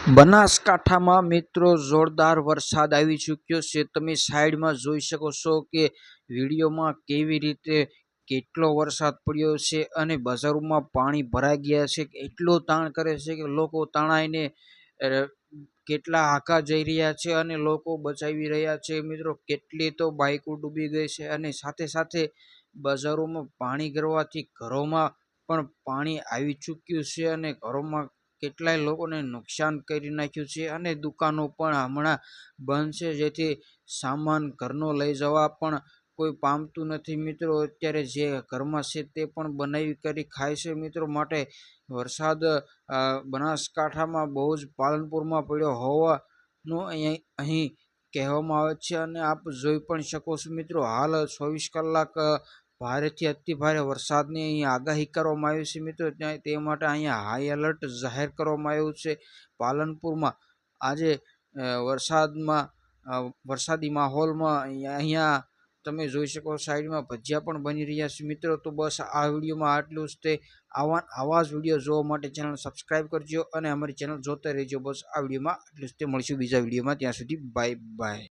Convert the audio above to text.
બનાસકાંઠામાં મિત્રો જોરદાર વરસાદ આવી ચૂક્યો છે। તમે સાઈડમાં જોઈ શકો છો કે વિડીયોમાં કેવી રીતે કેટલો વરસાદ પડ્યો છે અને બજારોમાં પાણી ભરાઈ ગયા છે। એટલો તાણ કરે છે કે લોકો તણાઈને કેટલા આઘા જઈ રહ્યા છે અને લોકો બચાવી રહ્યા છે। મિત્રો કેટલી તો બાઇકો ડૂબી ગઈ છે અને સાથે સાથે બજારોમાં પાણી ગરવાથી ઘરોમાં પણ પાણી આવી ચૂક્યું છે અને ઘરોમાં કેટલાય લોકોને નુકસાન કરી નાખ્યું છે અને દુકાનો પણ હમણાં બંધ છે, જેથી સામાન ઘરનો લઈ જવા પણ કોઈ પામતું નથી। મિત્રો અત્યારે જે ઘરમાં છે તે પણ બનાવી કરી ખાય છે। મિત્રો માટે વરસાદ બનાસકાંઠામાં બહુ જ પાલનપુરમાં પડ્યો હોવાનું અહીં કહેવામાં આવે છે અને આપ જોઈ પણ શકો છો। મિત્રો હાલ 24 કલાક ભારેથી અતિ ભારે વરસાદની અહીં આગાહી કરવામાં આવી છે। મિત્રો તે માટે અહીંયા હાઈ એલર્ટ જાહેર કરવામાં આવ્યું છે। પાલનપુરમાં આજે વરસાદી માહોલમાં અહીંયા તમે જોઈ શકો સાઈડમાં ભજીયા પણ બની રહ્યા છે। મિત્રો તો બસ આ વિડીયોમાં આટલું જ તે આવા જ વિડીયો જોવા માટે ચેનલ સબસ્ક્રાઈબ કરજો અને અમારી ચેનલ જોતા રહેજો। બસ આ વિડીયોમાં આટલું જ તે મળીશું બીજા વિડીયોમાં, ત્યાં સુધી બાય બાય।